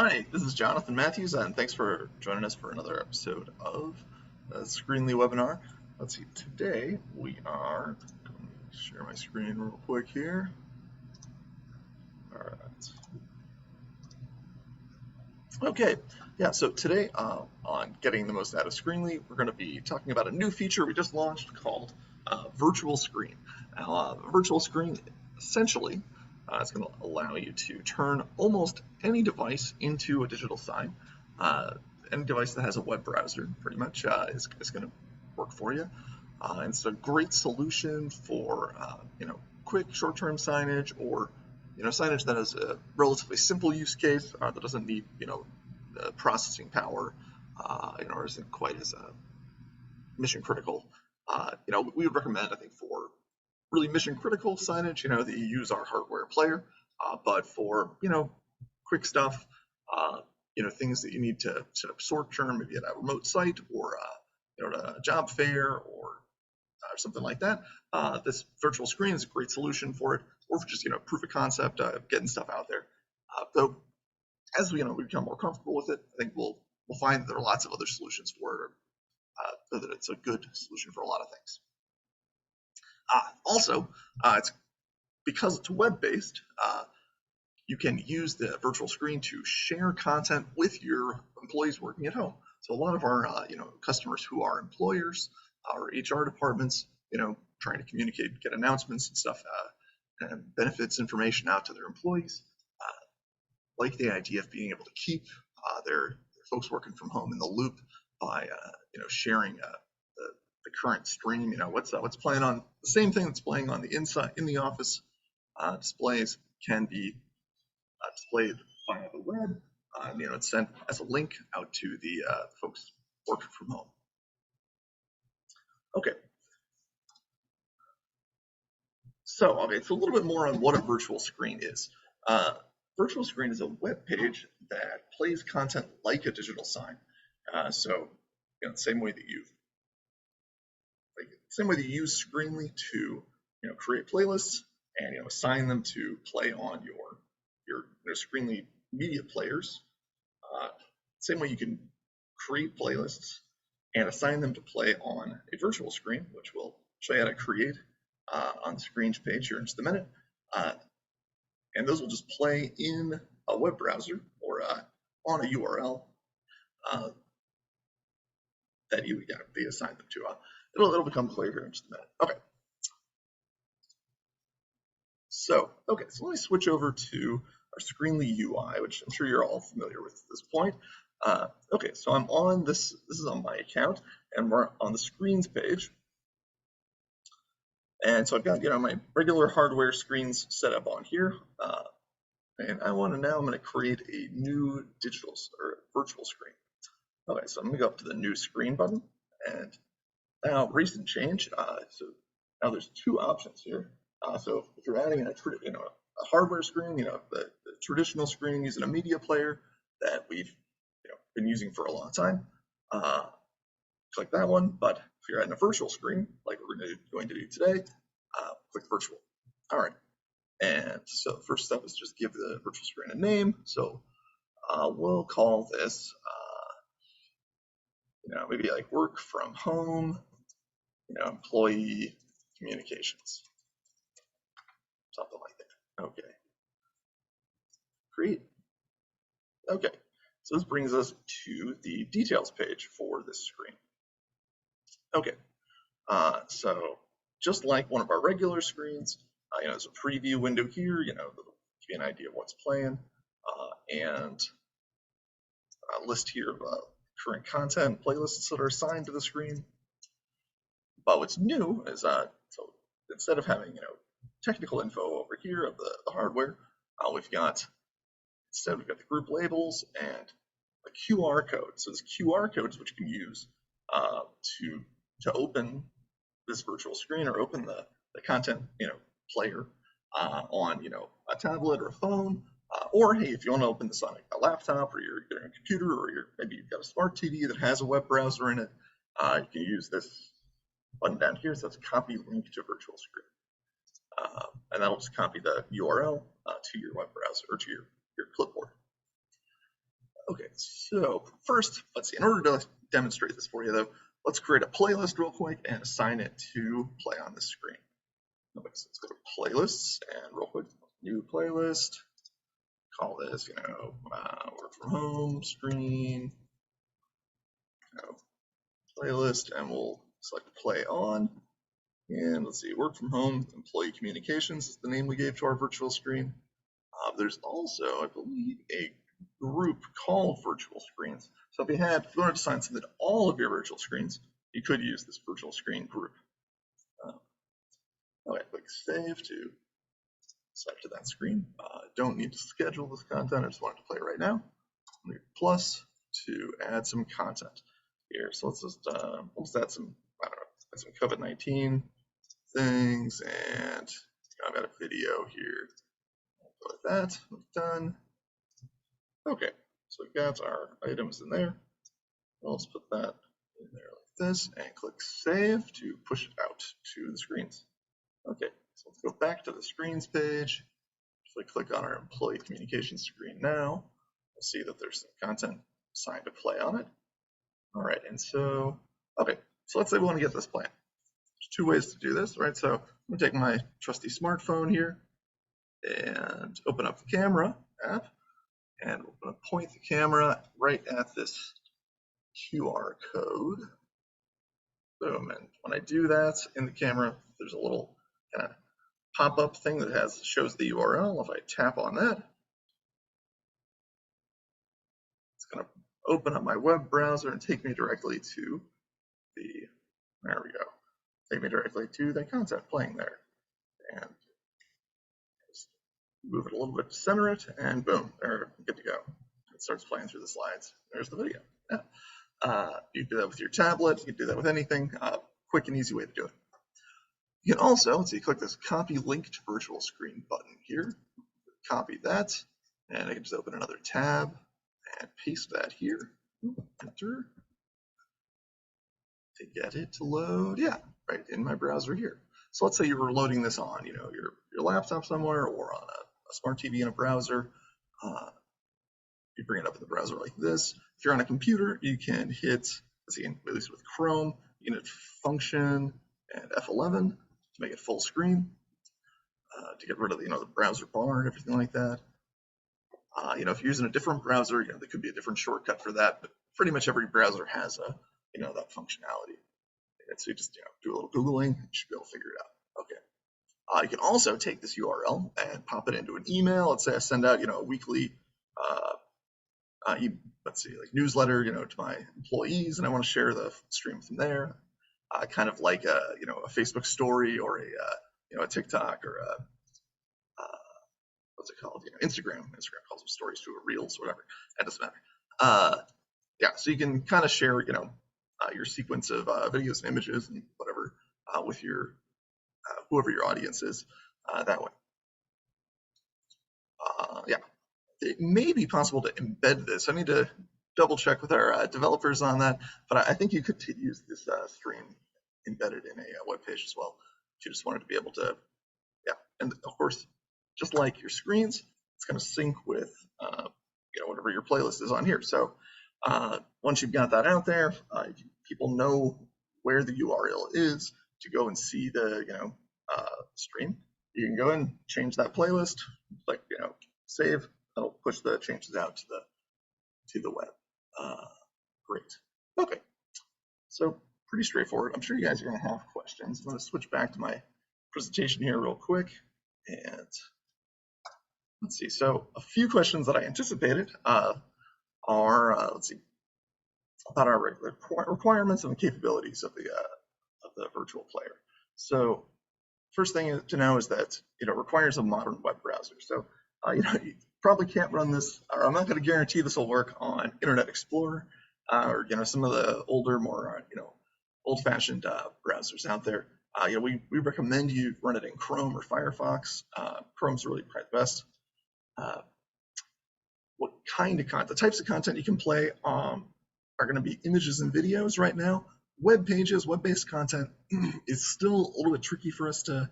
Hi, this is Jonathan Matthews, and thanks for joining us for another episode of the Screenly webinar. Let's see, today we are going to share my screen real quick here. All right. Okay, yeah, so today on getting the most out of Screenly, we're going to be talking about a new feature we just launched called Virtual Screen. Now, Virtual Screen essentially is going to allow you to turn almost any device into a digital sign. Any device that has a web browser, pretty much, is going to work for you. And it's a great solution for quick short-term signage, or signage that has a relatively simple use case that doesn't need processing power, or isn't quite as mission critical. We would recommend, I think, for really mission critical signage, that you use our hardware player. But for quick stuff, things that you need to set up short term, maybe at a remote site or at a job fair or something like that, this virtual screen is a great solution for it, or for just proof of concept, getting stuff out there. So as we become more comfortable with it, I think we'll find that there are lots of other solutions for it, so that it's a good solution for a lot of things. Also, it's because it's web-based, you can use the virtual screen to share content with your employees working at home. So a lot of our customers who are employers, our HR departments, trying to communicate, get announcements and stuff, and benefits information out to their employees, like the idea of being able to keep their folks working from home in the loop by sharing the current stream. What's playing on the same thing that's playing on the inside in the office. Displays can be displayed via the web. It's sent as a link out to the folks working from home. Okay. So a little bit more on what a virtual screen is. Virtual screen is a web page that plays content like a digital sign. So the same way that you use Screenly to create playlists and assign them to play on your Screenly media players. Same way you can create playlists and assign them to play on a virtual screen, which we'll show you how to create on the screens page here in just a minute. And those will just play in a web browser or on a URL that you be assigned them to. It'll become clear here in just a minute. Okay. So let me switch over to our Screenly UI, which I'm sure you're all familiar with at this point. So I'm on this is on my account, and we're on the screens page. And so I've got my regular hardware screens set up on here, and I'm going to create a new digital or virtual screen. Okay, so I'm going to go up to the new screen button, and now recent change. So now there's two options here. So if you're adding a hardware screen, the traditional screen using a media player that we've been using for a long time, click that one. But if you're adding a virtual screen, like we're going to do today, click virtual. All right. And so the first step is just give the virtual screen a name. So we'll call this, maybe like work from home, employee communications, something like that. Okay. Create. Okay. So this brings us to the details page for this screen. Okay. So just like one of our regular screens, there's a preview window here, that'll give you an idea of what's playing, and a list here of current content playlists that are assigned to the screen. But what's new is so instead of having technical info over here of the hardware, we've got the group labels and a QR code. So there's QR codes which you can use to open this virtual screen or open the content player on a tablet or a phone, or hey, if you want to open this on a laptop or your computer, or maybe you've got a smart TV that has a web browser in it, you can use this button down here. So it's copy link to virtual screen, and that'll just copy the URL to your web browser or to your clipboard. Okay, so first, let's see, in order to demonstrate this for you though, let's create a playlist real quick and assign it to play on the screen. Okay, so let's go to playlists and real quick, new playlist, call this, work from home, screen, playlist, and we'll select play on. And let's see, work from home, employee communications is the name we gave to our virtual screen. There's also, I believe, a group called virtual screens. So if you wanted to assign something to all of your virtual screens, you could use this virtual screen group. Okay, click save to select to that screen. Don't need to schedule this content. I just want it to play right now. Plus to add some content here. So let's just we'll just add some, I don't know, add some COVID-19 things, and I've got a video here. Go with that. We're done. Okay, so we've got our items in there. Let's put that in there like this and click save to push it out to the screens. Okay, so let's go back to the screens page. If we click on our employee communication screen now, we'll see that there's some content assigned to play on it. All right, and so, okay, so let's say we want to get this playing. There's two ways to do this, right? So I'm gonna take my trusty smartphone here and open up the camera app, and we're gonna point the camera right at this QR code. Boom, and when I do that in the camera, there's a little kind of pop-up thing that shows the URL. If I tap on that, it's going to open up my web browser and take me directly to there we go, take me directly to the content playing there. And just move it a little bit to center it, and boom, there, good to go. It starts playing through the slides. There's the video. Yeah. You can do that with your tablet, you can do that with anything. Quick and easy way to do it. You can also, let's see, click this copy link to virtual screen button here. Copy that, and I can just open another tab and paste that here. Enter to get it to load. Yeah, right in my browser here. So let's say you were loading this on, your laptop somewhere or on a smart TV in a browser. You bring it up in the browser like this. If you're on a computer, you can hit, let's see, at least with Chrome, you can hit function and F11 to make it full screen, to get rid of the browser bar and everything like that. If you're using a different browser, there could be a different shortcut for that, but pretty much every browser has that functionality. And so you just do a little Googling, you should be able to figure it out. Okay. You can also take this URL and pop it into an email. Let's say I send out a weekly let's see, like newsletter, to my employees, and I want to share the stream from there, kind of like a Facebook story or a TikTok or a what's it called? Instagram. Instagram calls them stories to reels, whatever. That doesn't matter. Yeah, so you can kind of share, your sequence of videos and images and whatever with your whoever your audience is that way. Yeah, it may be possible to embed this. I need to double check with our developers on that, but I think you could use this stream embedded in a web page as well. If you just wanted to be able to, yeah, and of course, just like your screens, it's going to sync with whatever your playlist is on here. So once you've got that out there, people know where the URL is to go and see the stream. You can go and change that playlist, like save. That'll push the changes out to the web. Great. Okay. So pretty straightforward. I'm sure you guys are going to have questions. I'm going to switch back to my presentation here real quick, and let's see. So a few questions that I anticipated are let's see, about our requirements and the capabilities of the virtual player. So first thing to know is that it requires a modern web browser. So you probably can't run this, or I'm not going to guarantee this will work on Internet Explorer or some of the older, more old-fashioned browsers out there. We recommend you run it in Chrome or Firefox. Chrome's really probably the best. What kind of content? The types of content you can play are going to be images and videos right now. Web pages, web-based content is still a little bit tricky for us to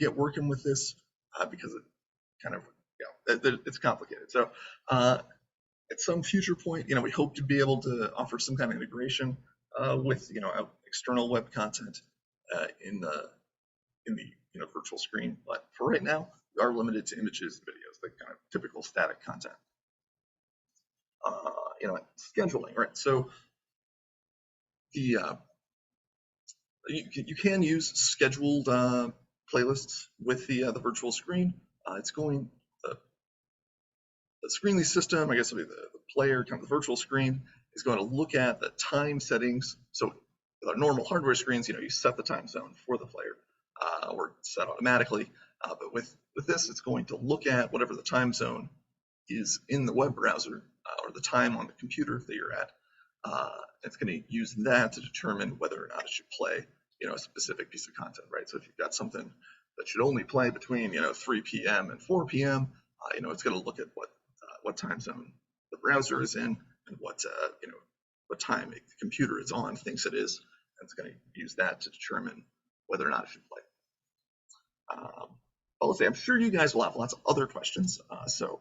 get working with this because it kind of it's complicated. So at some future point, we hope to be able to offer some kind of integration with, external web content in the virtual screen. But for right now, we are limited to images, videos, the kind of typical static content. Scheduling, right? So the you can use scheduled playlists with the virtual screen. It's going the Screenly system, I guess it'll be the player, kind of the virtual screen, is going to look at the time settings. So with our normal hardware screens, you set the time zone for the player, or set automatically. But with this, it's going to look at whatever the time zone is in the web browser, or the time on the computer that you're at. It's going to use that to determine whether or not it should play, a specific piece of content, right? So if you've got something that should only play between, 3 p.m. and 4 p.m., it's going to look at what time zone the browser is in and what time the computer is on, thinks it is, and it's going to use that to determine whether or not it should play. Well, let's say I'm sure you guys will have lots of other questions, so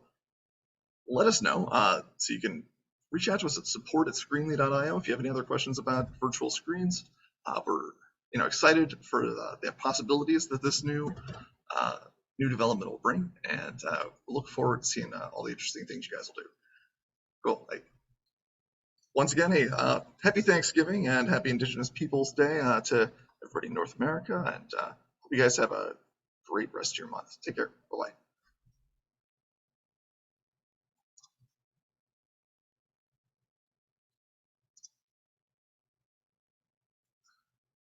let us know. So you can reach out to us at support@screenly.io if you have any other questions about virtual screens. We're excited for the possibilities that this new development will bring, and we'll look forward to seeing all the interesting things you guys will do. Cool. Once again, hey, happy Thanksgiving and happy Indigenous Peoples Day to everybody in North America, and hope you guys have a great rest of your month. Take care. Bye-bye.